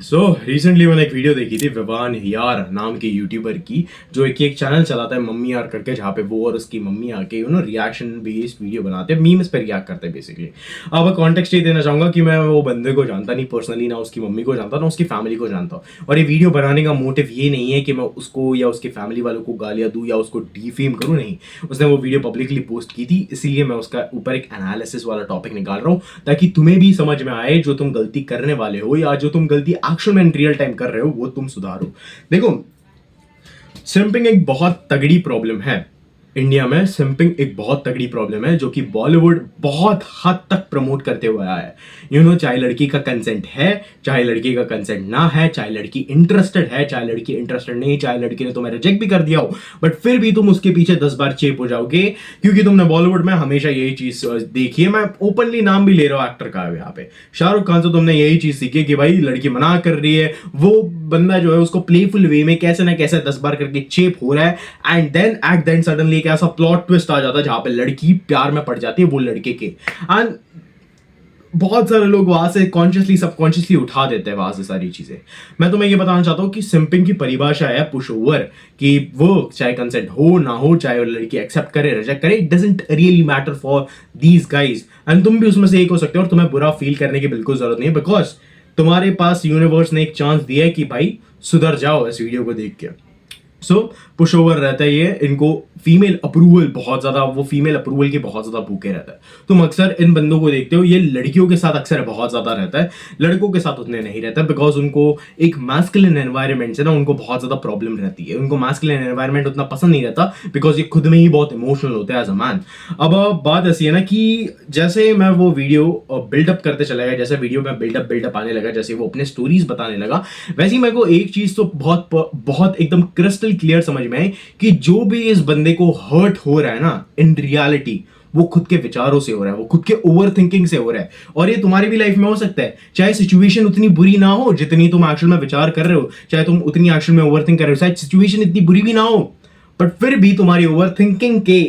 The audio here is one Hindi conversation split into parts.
रिसेंटली मैंने एक वीडियो देखी थी विवान यार नाम के यूट्यूबर की, जो एक चैनल चलाता है मम्मी यार करके, जहाँ पे वो और उसकी मम्मी आके रिएक्शन बेस्ड वीडियो बनाते हैं, मीम्स पे रिएक्ट करते हैं बेसिकली। अब कॉन्टेक्स्ट ये देना चाहूंगा कि मैं वो बंदे को जानता नहीं पर्सनली, ना उसकी मम्मी को जानता, ना उसकी फैमिली को जानता। और ये वीडियो बनाने का मोटिव ये नहीं है कि मैं उसको या उसकी फैमिली वालों को गालियां दूं या उसको डिफेम करूं, नहीं। उसने वो वीडियो पब्लिकली पोस्ट की थी, इसलिए मैं उसका ऊपर एक एनालिसिस वाला टॉपिक निकाल रहा हूं, ताकि तुम्हें भी समझ में आए जो तुम गलती करने वाले हो या जो तुम गलती एक्चुअल में रियल टाइम कर रहे हो वो तुम सुधारो। देखो, सिंपिंग एक बहुत तगड़ी प्रॉब्लम है। इंडिया में सिंपिंग एक बहुत तगड़ी प्रॉब्लम है, जो कि बॉलीवुड बहुत हद तक प्रमोट करते हुए आया है। चाहे लड़की का कंसेंट है, चाहे लड़की का कंसेंट ना है, चाहे लड़की इंटरेस्टेड है, चाहे लड़की इंटरेस्टेड नहीं, चाहे लड़की ने तुम्हें रिजेक्ट भी कर दिया हो, बट फिर भी तुम उसके पीछे 10 बार चेप हो जाओगे, क्योंकि तुमने बॉलीवुड में हमेशा यही चीज देखी है। मैं ओपनली नाम भी ले रहा हूं एक्टर का यहाँ पे, शाहरुख खान से तुमने यही चीज सीखी है कि भाई लड़की मना कर रही है, वो बंदा जो है उसको प्लेफुल वे में कैसे ना कैसे 10 बार करके चेप हो रहा है, and then at then suddenly एक ऐसा प्लॉट ट्विस्ट आ जाता है जहां पे लड़की प्यार में पड़ जाती है वो लड़के के। एंड बहुत सारे लोग वहां से कॉन्शियसली सबकॉन्शियसली उठा देते हैं वहां से सारी चीजें। मैं तुम्हें ये बताना चाहता हूं कि सिंपिंग की परिभाषा है पुश ओवर, कि वो चाहे कंसेंट हो ना हो, चाहे वो लड़की एक्सेप्ट करे रिजेक्ट करे, it doesn't really matter for these guys. And तुम भी उसमें से एक हो सकते हो, और तुम्हें बुरा फील करने की बिल्कुल जरूरत नहीं है, बिकॉज तुम्हारे पास यूनिवर्स ने एक चांस दिया है कि भाई सुधर जाओ इस वीडियो को देख के। पुश ओवर रहता है ये, इनको फीमेल अप्रूवल बहुत ज्यादा, वो फीमेल अप्रूवल के बहुत ज्यादा भूखे रहता है। तुम अक्सर इन बंदों को देखते हो, ये लड़कियों के साथ अक्सर बहुत ज्यादा रहता है, लड़कों के साथ उतने नहीं रहता, बिकॉज उनको एक मैस्कुलिन एनवायरनमेंट से ना उनको बहुत ज्यादा प्रॉब्लम रहती है। उनको मैस्कुलिन एनवायरनमेंट उतना पसंद नहीं रहता, बिकॉज ये खुद में ही बहुत इमोशनल होते हैं एज अ मैन। अब बात ऐसी है ना कि जैसे मैं वो वीडियो बिल्डअप करते चला गया, जैसे वीडियो में बिल्डअप आने लगा, जैसे वो अपने स्टोरीज बताने लगा, वैसे ही मेरे को एक चीज तो बहुत बहुत एकदम क्रिस्टल क्लियर समझ में आई कि जो भी इस बंदे को हर्ट हो रहा है ना, इन रियलिटी वो खुद के विचारों से हो रहा है, वो खुद के ओवर थिंकिंग से हो रहा है। और ये तुम्हारी भी लाइफ में हो सकता है, चाहे सिचुएशन उतनी बुरी ना हो जितनी तुम एक्चुअल में विचार कर रहे हो, चाहे तुम उतनी एक्चुअल में ओवर थिंक कर रहे हो, चाहे सिचुएशन इतनी बुरी भी ना हो, बट फिर भी तुम्हारी ओवर थिंकिंग के,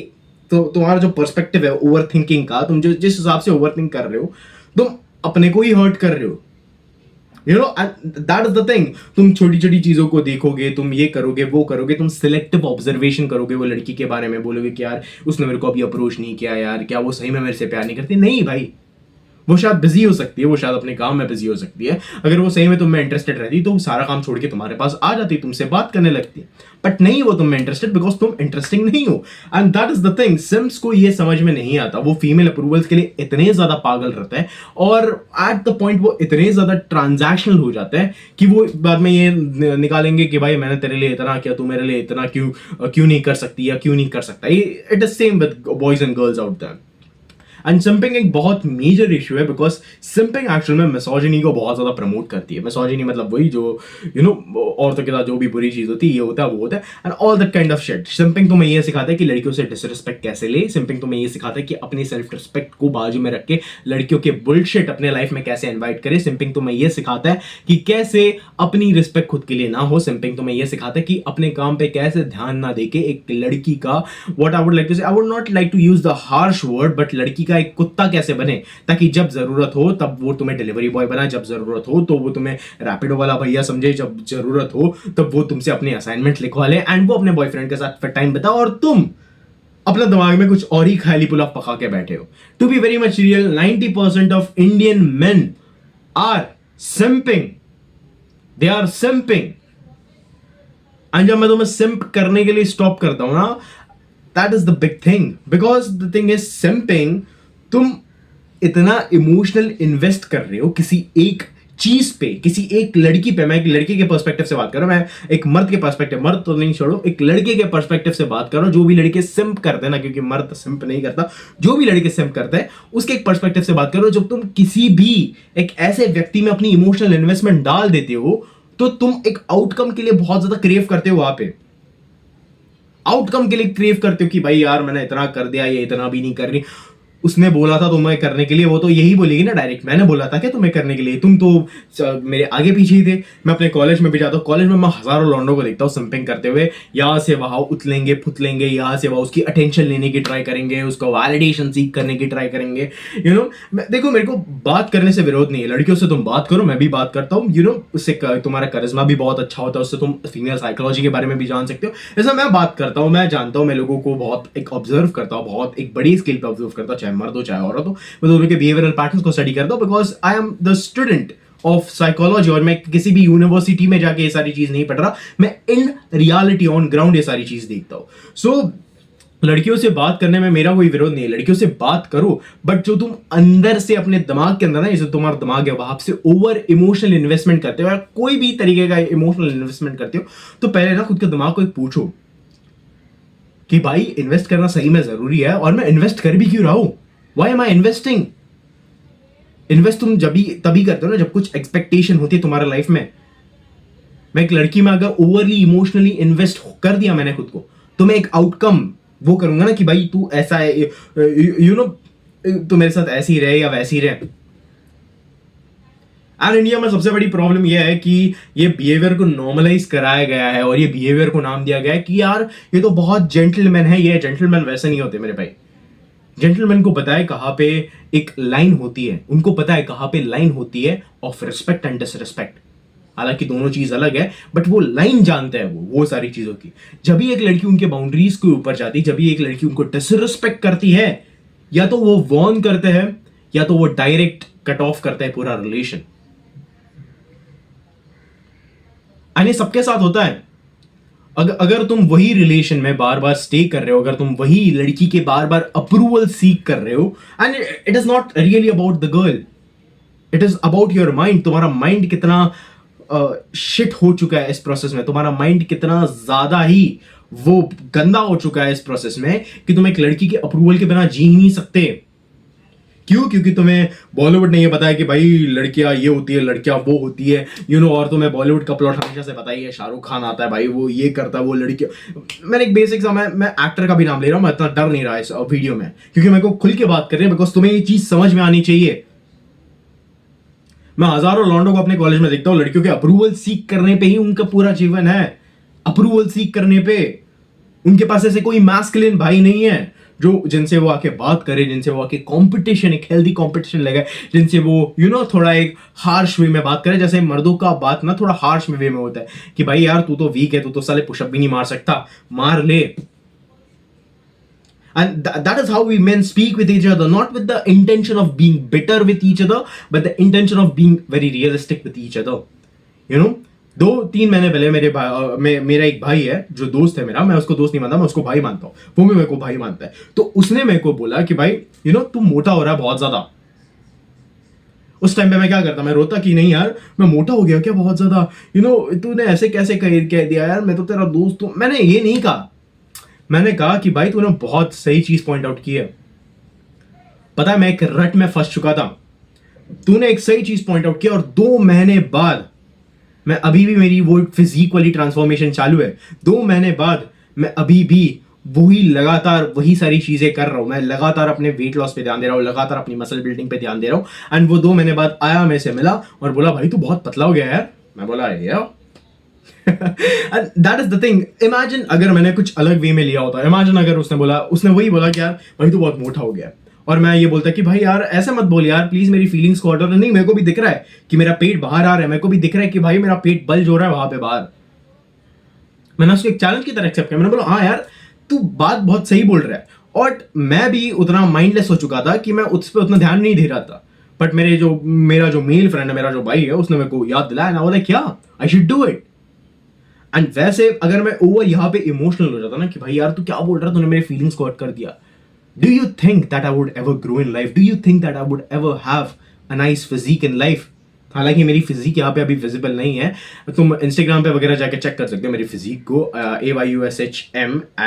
तो तुम्हारा जो पर्सपेक्टिव है ओवर थिंकिंग का, तुम जो जिस हिसाब से ओवर थिंक कर रहे हो, तुम अपने को ही हर्ट कर रहे हो। That is the thing. तुम छोटी छोटी चीजों को देखोगे, तुम ये करोगे वो करोगे, तुम सिलेक्टिव ऑब्जर्वेशन करोगे वो लड़की के बारे में, बोलोगे कि यार उसने मेरे को अभी अप्रोच नहीं किया, यार क्या वो सही में मेरे से प्यार नहीं करती। नहीं भाई, वो शायद बिजी हो सकती है, वो शायद अपने काम में बिजी हो सकती है। अगर वो सही में तुम में इंटरेस्टेड रहती तो वो सारा काम छोड़ के तुम्हारे पास आ जाती, तुमसे बात करने लगती। बट नहीं, वो तुम में इंटरेस्टेड बिकॉज तुम इंटरेस्टिंग नहीं हो। And that is the thing, simps को ये समझ में नहीं आता, वो फीमेल अप्रूवल्स के लिए इतने ज्यादा पागल रहते हैं, और एट द पॉइंट वो इतने ज्यादा ट्रांजैक्शनल हो जाते हैं कि वो बाद में ये निकालेंगे कि भाई मैंने तेरे लिए इतना किया, तू मेरे लिए इतना क्यों नहीं कर सकती या क्यों नहीं कर सकता। It is same with boys and girls out there. And simping एक बहुत मेजर इशू है, बिकॉज सिंपिंग एक्चुअल में मिसोजिनी को बहुत ज्यादा प्रमोट करती है। मिसोजिनी मतलब वही जो औरतों के साथ जो भी बुरी चीज होती है, ये होता है वो होता है, and all that kind of shit. Simping तुम्हें ये सिखाता है कि लड़कियों से डिसरिस्पेक्ट कैसे ले, सिंपिंग तुम्हें ये सिखाता है कि अपनी सेल्फ रिस्पेक्ट को बाजू में रख के लड़कियों के बुलशिट अपने लाइफ में कैसे इन्वाइट करे। सिंपिंग तुम्हें ये सिखाता है कि कैसे अपनी रिस्पेक्ट खुद के लिए ना हो। सिंपिंग तुम्हें ये सिखाता है कि अपने काम पे कैसे ध्यान ना देके एक लड़की का, what I would like to say, I would not like to use the harsh word, but लड़की का एक कुत्ता कैसे बने, ताकि जब जरूरत हो तब वो तुम्हें डिलीवरी बॉय बनाए, जब जरूरत हो तो वो तुम्हें रैपिडो वाला भैया समझे, जब जरूरत हो तब वो तुमसे अपने असाइनमेंट लिखवा ले, एंड वो अपने बॉयफ्रेंड के साथ फिर टाइम बताओ, और तुम अपना दिमाग में कुछ और ही खाली पुलाव पका के बैठे हो। To be very much real, 90% of Indian men are simping, they are simping. And जब मैं तुम्हें सिंप करने के लिए स्टॉप करता हूं ना, that is the big thing, because the thing is simping, तुम इतना इमोशनल इन्वेस्ट कर रहे हो किसी एक चीज पे, किसी एक लड़की पे। मैं एक लड़के के पर्सपेक्टिव से बात कर रहा हूं, मैं एक मर्द के पर्सपेक्टिव, मर्द तो नहीं छोड़ो, एक लड़के के पर्सपेक्टिव से बात कर रहा हूं। जो भी लड़के सिंप करते हैं ना, क्योंकि मर्द सिंप नहीं करता, जो भी लड़के सिंप करते हैं उसके एक पर्सपेक्टिव से बात करो। जब तुम किसी भी एक ऐसे व्यक्ति में अपनी इमोशनल इन्वेस्टमेंट डाल देते हो, तो तुम एक आउटकम के लिए बहुत ज्यादा क्रेव करते हो। वहां पे आउटकम के लिए क्रेव करते हो कि भाई यार मैंने इतना कर दिया, ये इतना भी नहीं कर रही। उसने बोला था तुम्हें करने के लिए, वो तो यही बोलेगी ना डायरेक्ट, मैंने बोला था क्या तुम्हें करने के लिए, तुम तो मेरे आगे पीछे ही थे। मैं अपने कॉलेज में भी जाता हूँ, कॉलेज में मैं हजारों लौंडों को देखता हूँ सिंपिंग करते हुए, यहाँ से वहां उतलेंगे फुतलेंगे, यहाँ से वहां उसकी अटेंशन लेने की ट्राई करेंगे, उसको वैलिडेशन सीख करने की ट्राई करेंगे। देखो मेरे को बात करने से विरोध नहीं है, लड़कियों से तुम बात करो, मैं भी बात करता हूँ, उससे तुम्हारा करिश्मा भी बहुत अच्छा होता है, उससे तुम फीमेल साइकोलॉजी के बारे में भी जान सकते हो। ऐसा मैं बात करता हूँ, मैं जानता हूँ, मैं लोगों को बहुत एक ऑब्जर्व करता हूँ, बहुत एक बड़ी स्केल पे ऑब्जर्व करता हूँ, चाहे मर्द हो चाहे औरत हो, मैं दोनों के बिहेवियरल पैटर्न्स को स्टडी करता हूँ, because I am the student of psychology. और मैं किसी भी यूनिवर्सिटी में जाके ये सारी चीज नहीं पढ़ रहा, मैं इन रियलिटी ऑन ग्राउंड ये सारी चीज देखता हूँ। सो लड़कियों से बात करने में मेरा कोई विरोध नहीं है, लड़कियों से बात करो, बट जो तुम अंदर से अपने दिमाग के अंदर ना, जैसे तुम्हारा दिमाग है वहां से ओवर इमोशनल इन्वेस्टमेंट करते हो या कोई भी तरीके का इमोशनल इन्वेस्टमेंट करते हो, तो पहले ना खुद के दिमाग को एक पूछो कि भाई इन्वेस्ट करना सही में जरूरी है, और मैं इन्वेस्ट कर भी क्यों रहा हूं, why am I investing. Invest तुम जब भी तभी करते हो ना जब कुछ एक्सपेक्टेशन होती है तुम्हारे लाइफ में। मैं एक लड़की में अगर ओवरली इमोशनली इन्वेस्ट कर दिया मैंने खुद को, तो मैं एक आउटकम वो करूंगा ना कि भाई तू ऐसा है, तू मेरे साथ ऐसी रहे या वैसी रहे। एंड इंडिया में सबसे बड़ी प्रॉब्लम यह है कि ये बिहेवियर को नॉर्मलाइज कराया गया है, और ये बिहेवियर को नाम दिया गया है कि यार ये तो बहुत जेंटलमैन है, ये जेंटलमैन वैसे नहीं होते मेरे भाई। जेंटलमैन को पता है कहां पे एक लाइन होती है, उनको पता है कहां पे लाइन होती है ऑफ रिस्पेक्ट एंड डिसरिस्पेक्ट। हालांकि दोनों चीज अलग है, बट वो लाइन जानते हैं वो सारी चीजों की। जब भी एक लड़की उनके बाउंड्रीज के ऊपर जाती, जब भी एक लड़की उनको डिसरिस्पेक्ट करती है, या तो वो वॉर्न करते हैं या तो वो डायरेक्ट कट ऑफ करते हैं पूरा रिलेशन। ये सबके साथ होता है। अगर तुम वही रिलेशन में बार बार स्टे कर रहे हो, अगर तुम वही लड़की के बार बार अप्रूवल सीख कर रहे हो, and it is not really about the girl, it is about your mind. तुम्हारा माइंड कितना शिट हो चुका है इस प्रोसेस में, तुम्हारा माइंड कितना ज्यादा ही वो गंदा हो चुका है इस प्रोसेस में कि तुम एक लड़की के अप्रूवल के बिना जी ही नहीं सकते। क्यों? क्योंकि तुम्हें बॉलीवुड ने ये बताया कि भाई लड़कियां ये होती है, लड़कियां वो होती है, और तुम्हें बॉलीवुड का प्लॉट हमेशा से पता ही है, शाहरुख खान आता है भाई, वो ये करता है, वो लड़कियां। मैंने एक बेसिक सा मैं एक्टर का भी नाम ले रहा हूं, मैं इतना डर नहीं रहा इस वीडियो में, क्योंकि मेरे को खुल के बात कर रहे हैं, बिकॉज तुम्हें ये चीज समझ में आनी चाहिए। मैं हजारों लॉन्डो को अपने कॉलेज में देखता हूं, लड़कियों के अप्रूवल सीख करने पे ही उनका पूरा जीवन है। अप्रूवल सीख करने पे उनके पास ऐसे कोई मैस्कुलिन भाई नहीं है जो जिनसे वो आके बात करे, जिनसे वो आके कंपटीशन, एक हेल्दी कंपटीशन लगे, जिनसे वो थोड़ा एक हार्श वे में बात करे। जैसे मर्दों का बात ना थोड़ा हार्श वे में होता है कि भाई यार तू तो वीक है, तू तो साले पुशअप भी नहीं मार सकता, मार ले। And that is how we men speak with each other, not with the intention of being bitter with each other, but the intention of being very realistic with each other. 2-3 महीने पहले मेरा एक भाई है जो दोस्त है मेरा, मैं उसको दोस्त नहीं मानता, मैं उसको भाई मानता हूँ, वो भी मेरे को भाई मानता है। तो उसने मेरे को बोला कि भाई तू मोटा हो रहा है बहुत ज्यादा। उस टाइम पे मैं क्या करता, मैं रोता कि नहीं यार मैं मोटा हो गया क्या बहुत ज्यादा, तूने ऐसे कैसे कह दिया यार, मैं तो तेरा दोस्त हूं। मैंने ये नहीं कहा, मैंने कहा कि भाई तूने बहुत सही चीज पॉइंट आउट की है। पता है मैं एक रट में फंस चुका था, तूने एक सही चीज पॉइंट आउट किया, और 2 महीने बाद मैं अभी भी मेरी वो फिजिक वाली ट्रांसफॉर्मेशन चालू है। 2 महीने बाद मैं अभी भी वही लगातार वही सारी चीजें कर रहा हूं। मैं लगातार अपने वेट लॉस पे ध्यान दे रहा हूं, लगातार अपनी मसल बिल्डिंग पे ध्यान दे रहा हूं। एंड वो 2 महीने बाद आया, मेरे से मिला और बोला भाई तू बहुत पतला हो गया यार। मैं बोला यार And that is the thing. Imagine अगर मैंने कुछ अलग वे में लिया होता, इमेजिन अगर उसने वही बोला कि यार भाई तू बहुत मोटा हो गया, और मैं ये बोलता कि भाई यार ऐसे मत बोल यार प्लीज, मेरी फीलिंग्स को ऑर्डर नहीं, मेरे को भी दिख रहा है कि मेरा पेट बाहर आ रहा है, मेरे को भी दिख रहा है कि भाई मेरा पेट बल्ज हो रहा है वहां पे बाहर। मैंने उसको एक चैलेंज की तरह एक्सेप्ट किया, मैंने बोला हाँ यार तू बात बहुत सही बोल रहा है। और मैं भी उतना माइंडलेस हो चुका था कि मैं उस पर उतना ध्यान नहीं दे रहा था, बट मेरा जो मेल फ्रेंड है, मेरा जो भाई है, उसने मेरे को याद दिलाया ना, बोला क्या I should do it. And वैसे अगर मैं ओवर यहाँ पे इमोशनल हो जाता ना कि भाई यार तू क्या बोल रहा, तूने मेरे फीलिंग्स को हर्ट कर दिया, do you think that I would ever grow in life? Do you think that I would ever have a nice physique in life? हालांकि मेरी फिजिक यहाँ पे अभी विजिबल नहीं है, तुम इंस्टाग्राम पे वगैरह जाके चेक कर सकते हो मेरी फिजिक को, AYUSHM_FR।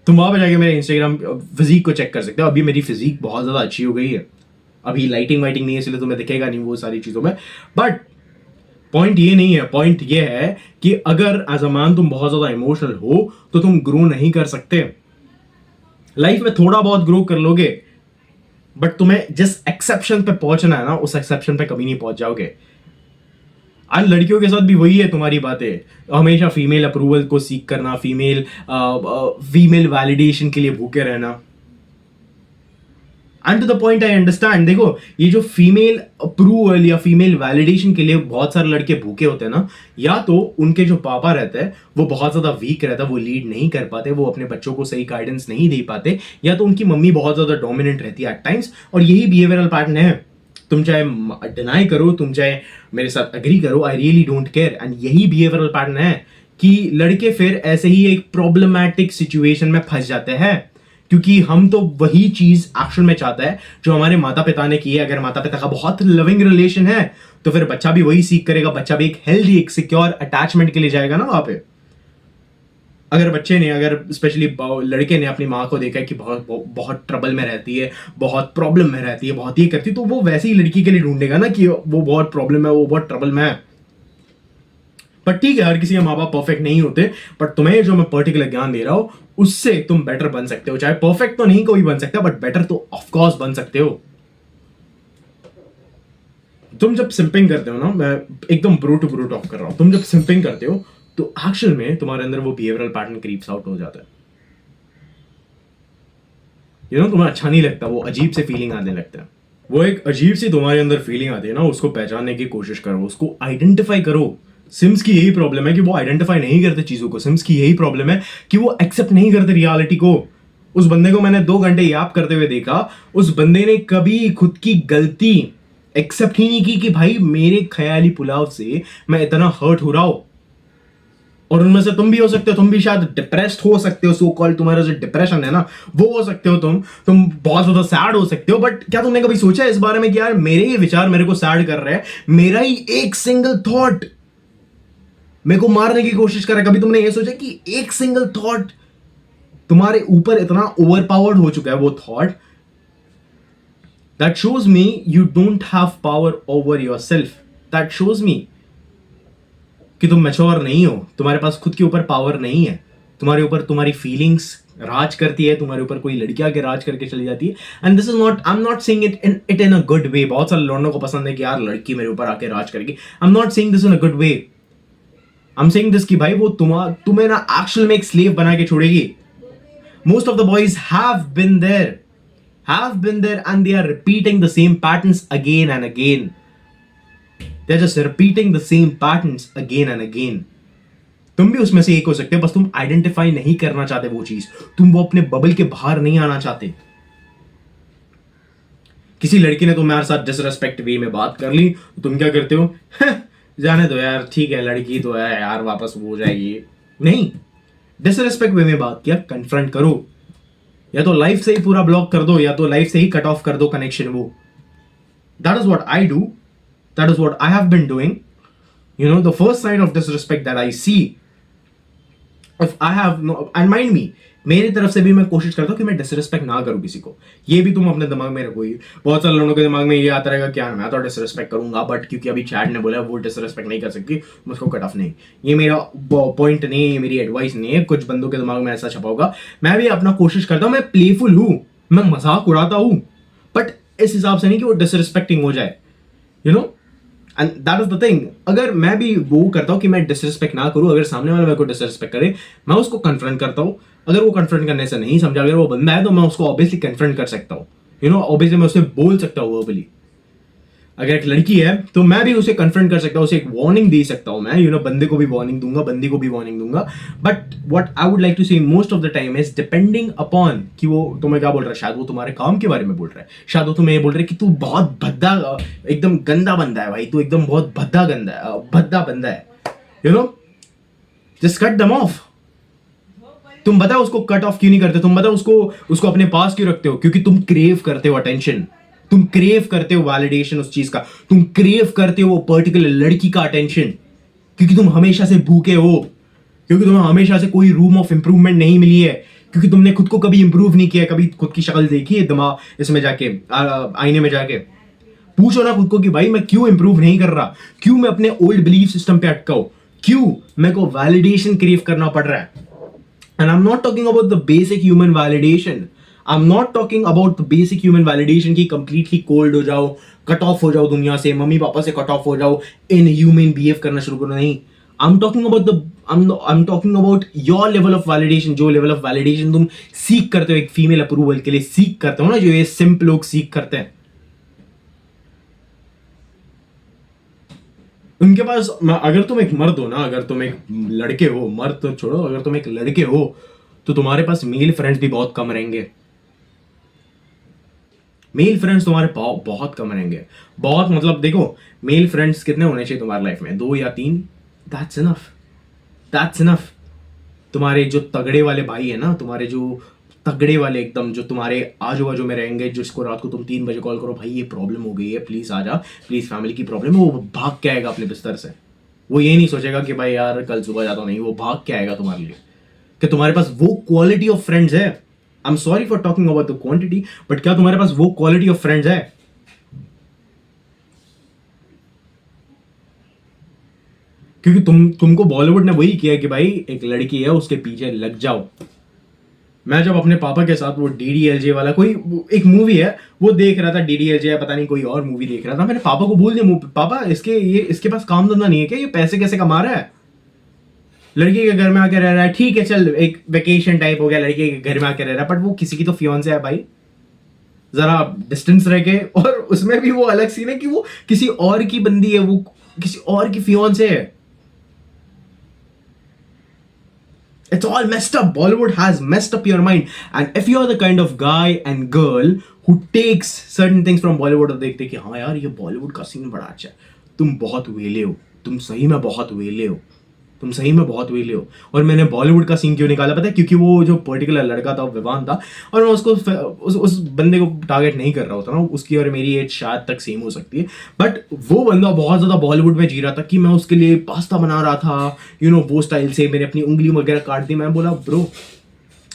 तुम वहां पे जाके मेरे इंस्टाग्राम फिजिक को चेक कर सकते हो। अभी मेरी फिजिक बहुत ज्यादा अच्छी हो गई है, अभी लाइटिंग वाइटिंग नहीं है इसलिए तुम्हें दिखेगा नहीं वो सारी चीजों में। बट पॉइंट ये नहीं है, पॉइंट ये है कि अगर एज अ मैन तुम बहुत ज्यादा इमोशनल हो तो तुम ग्रो नहीं कर सकते। लाइफ में थोड़ा बहुत ग्रो कर लोगे, बट तुम्हें जिस एक्सेप्शन पे पहुंचना है ना, उस एक्सेप्शन पे कभी नहीं पहुंच जाओगे। आज लड़कियों के साथ भी वही है तुम्हारी बातें, हमेशा फीमेल अप्रूवल को सीख करना, फीमेल वैलिडेशन के लिए भूखे रहना। And to the point I understand, देखो ये जो फीमेल अप्रूवल या फीमेल वैलिडेशन के लिए बहुत सारे लड़के भूखे होते हैं ना, या तो उनके जो पापा रहते हैं वो बहुत ज्यादा वीक रहता है, वो लीड नहीं कर पाते, वो अपने बच्चों को सही गाइडेंस नहीं दे पाते, या तो उनकी मम्मी बहुत ज्यादा डोमिनेंट रहती है एट टाइम्स। और यही बिहेवियरल पैटर्न है, तुम चाहे डिनाई करो, तुम चाहे मेरे साथ अग्री करो, I really don't care. And यही बिहेवियरल पैटर्न है कि लड़के फिर ऐसे ही एक प्रॉब्लमैटिक सिचुएशन में फंस जाते हैं, क्योंकि हम तो वही चीज एक्शन में चाहता है जो हमारे माता पिता ने की है। अगर माता पिता का बहुत लविंग रिलेशन है तो फिर बच्चा भी वही सीख करेगा, बच्चा भी एक हेल्दी, एक सिक्योर अटैचमेंट के लिए जाएगा ना वहां पे। अगर बच्चे ने, अगर स्पेशली लड़के ने अपनी माँ को देखा है कि बहुत बहुत ट्रबल में रहती है, बहुत प्रॉब्लम में रहती है, बहुत ये करती है, तो वो वैसे ही लड़की के लिए ढूंढेगा ना कि वो बहुत प्रॉब्लम है, वो बहुत ट्रबल में है। पर ठीक है, हर किसी के माँ बाप परफेक्ट नहीं होते, बट तुम्हें जो मैं पर्टिकुलर ज्ञान दे रहा हूं उससे तुम बेटर बन सकते हो। चाहे परफेक्ट तो नहीं कोई बन सकता, बट बेटर तो ऑफकोर्स बन सकते हो। तुम जब सिंपिंग करते हो ना, मैं एकदम ब्रू टू ब्रू टॉक कर रहा हूं, तुम जब सिंपिंग करते हो तो एक्चुअल में तुम्हारे अंदर वो बिहेवियरल पैटर्न क्रीप्स आउट हो जाता है। तुम्हें अच्छा नहीं लगता, वो अजीब से फीलिंग आने लगता है, वो एक अजीब सी तुम्हारे अंदर फीलिंग आती है ना, उसको पहचानने की कोशिश करो, उसको आइडेंटिफाई करो। सिम्स की यही प्रॉब्लम है कि वो आइडेंटिफाई नहीं करते चीजों को। सिम्स की यही प्रॉब्लम है कि वो एक्सेप्ट नहीं करते रियलिटी को। उस बंदे को मैंने 2 घंटे याद करते हुए देखा, उस बंदे ने कभी खुद की गलती एक्सेप्ट ही नहीं की कि भाई मेरे ख्याली पुलाव से मैं इतना हर्ट हो रहा हूं। और उनमें से तुम भी हो सकते हो, तुम भी शायद डिप्रेस्ड हो सकते हो, सो कॉल तुम्हारा जो डिप्रेशन है ना वो हो सकते हो, तुम बहुत ज्यादा सैड हो सकते हो। बट क्या तुमने कभी सोचा इस बारे में कि यार मेरे ये विचार मेरे को सैड कर रहे हैं, मेरा ही एक सिंगल थॉट मेरे को मारने की कोशिश कर रहा है? कभी तुमने ये सोचा कि एक सिंगल थॉट तुम्हारे ऊपर इतना ओवरपावर्ड हो चुका है, वो thought that shows me you don't have power over yourself. That shows मी कि तुम मैच्योर नहीं हो, तुम्हारे पास खुद के ऊपर पावर नहीं है, तुम्हारे ऊपर तुम्हारी फीलिंग्स राज करती है, तुम्हारे ऊपर कोई लड़की आके राज करके चली जाती है। And this is not, I am not saying it in a good way. बहुत सारे लौंडों को पसंद है कि यार लड़की मेरे ऊपर आके राज करेगी। I am not saying this in a good way. I am saying this कि भाई वो तुम्हें ना एक्चुअल में एक स्लेव बना के छोड़ेगी। Most of the boys have been there and they are repeating the same patterns again and again. They're just repeating the same patterns again and again. तुम भी उसमें से एक हो सकते हो, बस तुम आइडेंटिफाई नहीं करना चाहते वो चीज, तुम वो अपने बबल के बाहर नहीं आना चाहते। किसी लड़की ने तुम्हारे साथ डिसरेस्पेक्ट वे में बात कर ली तो तुम क्या करते हो? जाने दो यार, ठीक है लड़की तो है यार, वापस हो जाएगी। नहीं, डिसरेस्पेक्ट वे में बात किया, कन्फ्रंट करो। या तो लाइफ से ही पूरा ब्लॉक कर दो, या तो लाइफ से ही कट ऑफ कर दो कनेक्शन। वो that is what I do, that is what I have been doing. The first sign of disrespect that I see, if I have no, and mind me, मेरी तरफ से भी मैं कोशिश करता हूं कि मैं डिसरिस्पेक्ट ना करूं किसी को। ये भी तुम अपने दिमाग में रखो। बहुत सारे लोगों के दिमाग में ये आता रहेगा क्या मैं तो डिसरिस्पेक्ट करूंगा, बट क्योंकि अभी चैट ने बोला वो डिसरिस्पेक्ट नहीं कर सकती, मैं उसको कट ऑफ नहीं। ये मेरा पॉइंट नहीं है, ये मेरी एडवाइस नहीं है। कुछ बंदों के दिमाग में ऐसा छपा होगा। मैं भी अपना कोशिश करता हूं, मैं प्लेफुल हूं, मैं मजाक उड़ाता हूं, बट इस हिसाब से नहीं कि वो डिसरिस्पेक्टिंग हो जाए, and that is the thing. अगर मैं भी वो करता हूं कि मैं डिसरिस्पेक्ट ना करूं, अगर सामने वाला मेरे को डिसरिस्पेक्ट करे, मैं उसको कन्फ्रंट करता हूं। अगर वो कन्फ्रंट करने से नहीं समझा, अगर वो बंदा है, तो मैं उसको ऑब्वियसली कन्फ्रंट कर सकता हूं। ऑब्वियसली मैं उसे बोल सकता हूं वर्बली। अगर एक लड़की है तो मैं भी उसे कन्फ्रंट कर सकता हूं, उसे एक वार्निंग दे सकता हूं मैं। बंदे को भी वार्निंग दूंगा, बंदी को भी वार्निंग दूंगा। But what I would like to say most of the time is depending upon कि वो तुम्हें क्या बोल रहा है। शायद वो तुम्हारे काम के बारे में बोल रहा है, शायद वो तुम्हें ये बोल रहा है कि तू बहुत भद्दा, एकदम गंदा बंदा है भाई, तू एकदम बहुत भद्दा बंदा है। Just cut them of. तुम बताओ उसको कट ऑफ क्यों नहीं करते? तुम बताओ उसको अपने पास क्यों रखते हो? क्योंकि तुम क्रेव करते हो अटेंशन, तुम क्रेव करते हो वैलिडेशन उस चीज का, तुम क्रेव करते हो वो पर्टिकुलर लड़की का अटेंशन, क्योंकि तुम हमेशा से भूखे हो, क्योंकि तुम्हें हमेशा से कोई रूम ऑफ इंप्रूवमेंट नहीं मिली है, क्योंकि तुमने खुद को कभी इंप्रूव नहीं किया। कभी खुद की शक्ल देखी है दिमाग इसमें जाके, आईने में जाके पूछो ना खुद को कि भाई मैं क्यों इंप्रूव नहीं कर रहा, क्यों मैं अपने ओल्ड बिलीफ सिस्टम पे अटका हूं, क्यों मेरे को वैलिडेशन क्रेव करना पड़ रहा है। And I'm not talking about the basic human validation. I am not talking about basic human validation की कंप्लीटली कोल्ड हो जाओ, कट ऑफ हो जाओ दुनिया से, मम्मी पापा से कट ऑफ हो जाओ, इन ह्यूमन बिहेव करना शुरू करो, नहीं। I'm talking about the I'm talking about your level of validation, जो level of validation तुम सीख करते हो एक फीमेल अप्रूवल के लिए सीख करते हो ना, जो ये सिंप लोग सीख करते हैं उनके पास। अगर तुम एक मर्द हो ना, अगर तुम एक लड़के हो, मर्द तो छोड़ो, अगर तुम एक लड़के हो तो तुम्हारे पास मेल फ्रेंड्स भी बहुत कम रहेंगे। मेल फ्रेंड्स तुम्हारे बहुत कम रहेंगे, बहुत मतलब देखो, मेल फ्रेंड्स कितने होने चाहिए तुम्हारी लाइफ में, 2 या 3, दैट्स इनफ, दैट्स इनफ। तुम्हारे जो तगड़े वाले भाई है ना, तुम्हारे जो तगड़े वाले एकदम, जो तुम्हारे आजू बाजू में रहेंगे, जिसको रात को तुम 3 बजे कॉल करो, भाई ये प्रॉब्लम हो गई है, प्लीज आ जा, प्लीज फैमिली की प्रॉब्लम है, वो भाग के आएगा अपने बिस्तर से। वो ये नहीं सोचेगा कि भाई यार कल सुबह जाता हूं, नहीं, वो भाग के आएगा तुम्हारे लिए, कि तुम्हारे पास वो क्वालिटी ऑफ फ्रेंड्स है। I am sorry for talking about the quantity, but क्या तुम्हारे पास वो क्वालिटी ऑफ फ्रेंड्स है? क्योंकि तुमको बॉलीवुड ने वही किया कि भाई एक लड़की है उसके पीछे लग जाओ। मैं जब अपने पापा के साथ वो DDLJ वाला कोई एक मूवी है वो देख रहा था, DDLJ है पता नहीं कोई और मूवी देख रहा था, मैंने पापा को बोल दिया, पापा इसके पास काम धंधा नहीं है क्या, ये पैसे कैसे कमा रहा है, लड़की के घर में आके रह रहा है, ठीक है चल एक वेकेशन टाइप हो गया, लड़के के घर में आके रह रहा है, बट वो किसी की तो फियांसे है भाई, जरा डिस्टेंस रह के। और उसमें भी वो अलग सीन है कि वो किसी और की बंदी है, वो किसी और की फियांसे है। It's all messed up. Bollywood has messed up your mind. And if you're the kind of guy and girl who takes certain things from Bollywood और देखते कि हाँ यार ये बॉलीवुड का सीन बड़ा अच्छा है, तुम बहुत वेले हो, तुम सही में बहुत वेले हो, तुम सही में बहुत वेले हो। और मैंने बॉलीवुड का सीन क्यों निकाला पता है? क्योंकि वो जो पर्टिकुलर लड़का था विवान था, और मैं उसको उस बंदे को टारगेट नहीं कर रहा होता ना, उसकी और मेरी एज शायद तक सेम हो सकती है, बट वो बंदा बहुत ज्यादा बॉलीवुड में जी रहा था कि मैं उसके लिए पास्ता बना रहा था, वो स्टाइल से मेरे अपनी उंगली वगैरह काट दी। मैं बोला bro,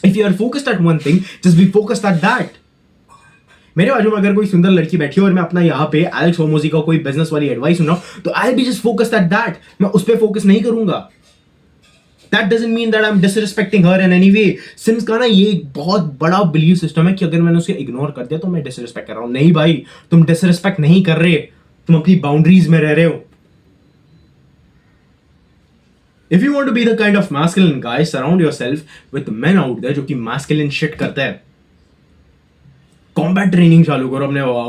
if you are focused at one thing, just be focused at that. मेरे बाजू में अगर कोई सुंदर लड़की बैठी हो और मैं अपना यहाँ पे एलेक्स होमोजी का कोई बिजनेस वाली एडवाइस सुन रहा हूं, तो I be just focused at that, मैं उस पर फोकस नहीं करूंगा। That doesn't mean that I'm disrespecting her in any way. Simps का ना ये एक बहुत बड़ा बिलीव सिस्टम है कि अगर मैंने उसे इग्नोर कर दिया तो मैं डिसरिस्पेक्ट कर रहा हूं। नहीं भाई, तुम डिसरिस्पेक्ट नहीं कर रहे, तुम अपनी बाउंड्रीज में रह रहे हो। If you want to be the kind of masculine guy, surround yourself with men out there जो कि masculine shit करता है। कॉम्बैट ट्रेनिंग चालू करो,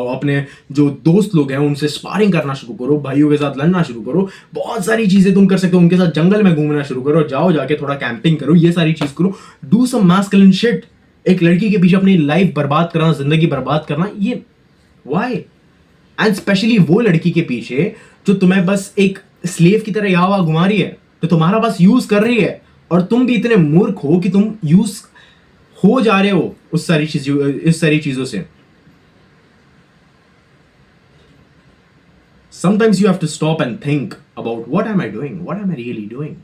अपने जो दोस्त लोग हैं उनसे स्पारिंग करना शुरू करो, भाइयों के साथ लड़ना शुरू करो, बहुत सारी चीजें तुम कर सकते हो, उनके साथ जंगल में घूमना शुरू करो, जाओ जाके थोड़ा कैंपिंग करो, ये सारी चीज करो, डू सम मैस्कुलिन शिट। एक लड़की के पीछे अपनी लाइफ बर्बाद करना, जिंदगी बर्बाद करना, ये व्हाई? एंड स्पेशली वो लड़की के पीछे जो तुम्हें बस एक स्लेव की तरह यहाँ वहां घुमा रही है, तो तुम्हारा बस यूज कर रही है, और तुम भी इतने मूर्ख हो कि तुम यूज हो जा रहे हो इस सारी चीजों से। Sometimes you have to stop and think about what am I doing? What am I really doing?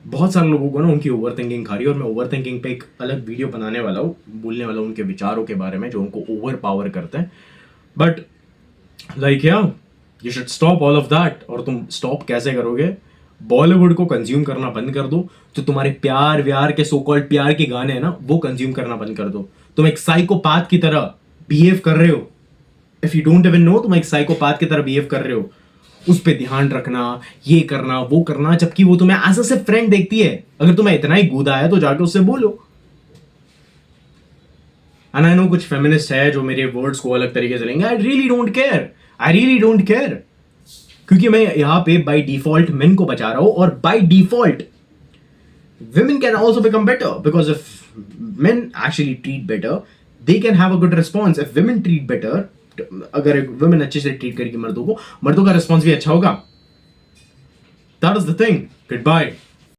बहुत सारे लोगों को ना उनकी ओवर थिंकिंग खा रही है, और मैं ओवर थिंकिंग पे एक अलग वीडियो बनाने वाला हूँ, बोलने वाला हूँ उनके विचारों के बारे में जो उनको ओवर पावर करते हैं। But like you should stop all of that. और तुम स्टॉप कैसे करोगे? बॉलीवुड को कंज्यूम करना बंद कर दो, तो तुम्हारे प्यार व्यार के सो कॉल्ड प्यार के गाने हैं ना, वो कंज्यूम करना बंद कर दो। तुम एक साइकोपैथ की तरह बिहेव कर रहे हो। If you don't even know, तुम एक साइकोपैथ की तरह बिहेव कर रहे हो। उस पे ध्यान रखना, ये करना वो करना, जबकि वो तुम्हें एज अ फ्रेंड देखती है। अगर तुम्हें इतना ही गुदा है तो जाके उससे बोलो। एंड आई नो कुछ फेमिनिस्ट है जो मेरे वर्ड्स को अलग तरीके से लेंगे। I really don't care, I really don't care, क्योंकि मैं यहाँ पे बाय डिफॉल्ट मेन को बचा रहा हूं, और by default women can also become better, because if men actually treat better, they can have a good response. If women treat better, अगर women अच्छे से ट्रीट करेगी मर्दों को, मर्दों का रिस्पॉन्स भी अच्छा होगा। That is the thing. Goodbye.